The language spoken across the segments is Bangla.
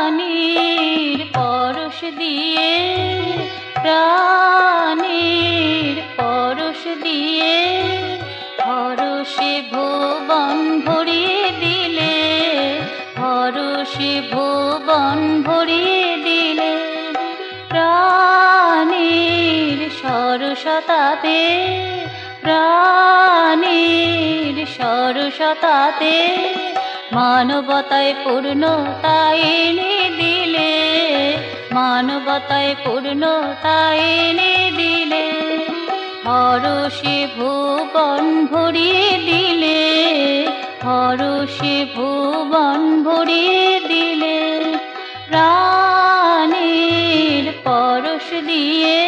প্রাণীর পরশ দিয়ে, প্রাণীর পরশ দিয়ে হরষে ভুবন ভরিয়ে দিলে, হরষে ভুবন ভরিয়ে দিলে। প্রাণীর সরসতাতে, প্রাণীর সরসতাতে মানবতায় পূর্ণতা এনে দিলে, মানবতায় পূর্ণতা এনে দিলে। হরষে ভুবন ভরিয়ে দিলে, হরষে ভুবন ভরিয়ে দিলে। প্রাণীর পরশ দিয়ে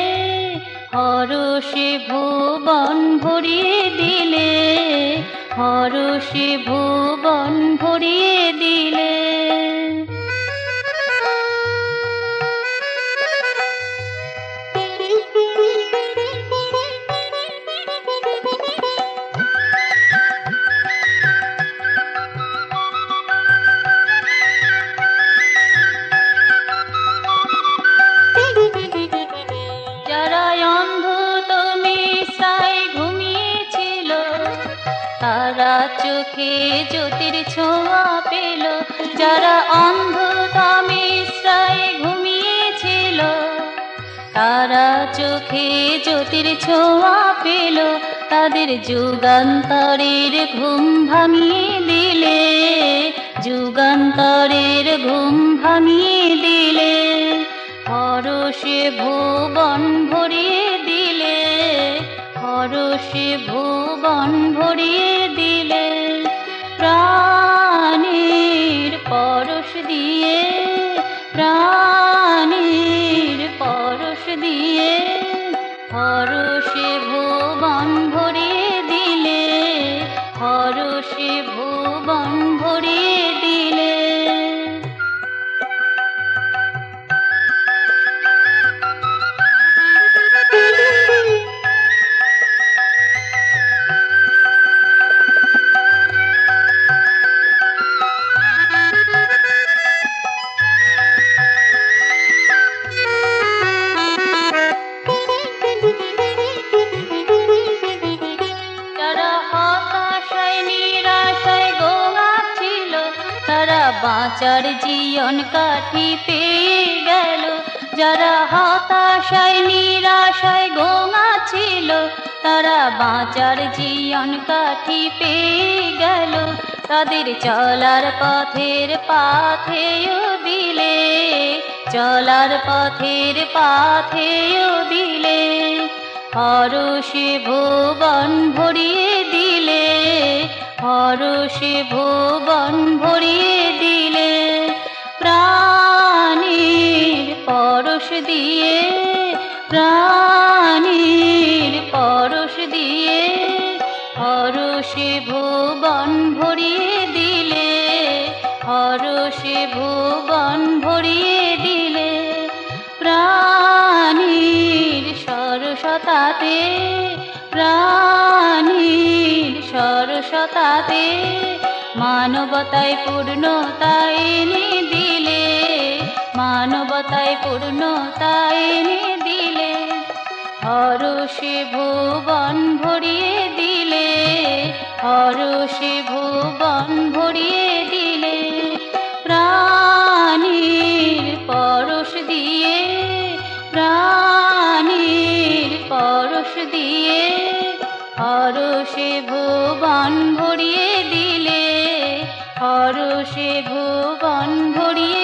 হরষে ভুবন ভরিয়ে দিলে, হরষে ভুবন ভরিয়ে দিলে। যারা অন্ধ তমিসায় ঘুমিয়েছিল, তারা চোখে জ্যোতির ছোঁয়া পেল। যারা অন্ধ তমিসায় ঘুমিয়েছিল, তারা চোখে জ্যোতির ছোঁয়া পেল। তাদের যুগান্তরের ঘুম ভাঙিয়ে দিলে, যুগান্তরের ঘুম ভাঙিয়ে দিলে। হরষে ভুবন ভরিয়ে দিলে, হরষে ভুবন ভরিয়ে দিলে। প্রাণীর পরশ দিয়ে, প্রাণীর পরশ দিয়ে হরষে ভুবন ভরিয়ে দিলে, হরষে ভুবন ভরিয়ে দিলে। বাঁচার জীবন কাঠি পেয়ে গেল। যারা হতাশায় নিরাশায় ঘুমাচ্ছিল, তারা বাঁচার জীবন কাঠি পেয়ে গেল। তাদের চলার পথের পাথেও দিলে, চলার পথের পাথেও দিলে। হরষে ভুবন ভরিয়ে দিলে, হরষে ভুবন ভরিয়ে দিলে। প্রাণীর পরশ দিয়ে, প্রাণীর পরশ দিয়ে হরষে ভুবন ভরিয়ে দিলে, হরষে ভুবন ভরিয়ে দিলে। প্রাণীর সরসতাতে, প্রাণীর সরসতাতে মানবতায় পূর্ণতা এনে দিলে, মানবতায় পূর্ণতা এনে দিলে। হরষে ভুবন ভরিয়ে দিলে, হরষে ভুবন ভরিয়ে দিলে। প্রাণীর পরশ দিয়ে, প্রাণীর পরশ দিয়ে হরষে ভুবন ভরিয়ে দিলে, হরষে ভুবন ভরিয়ে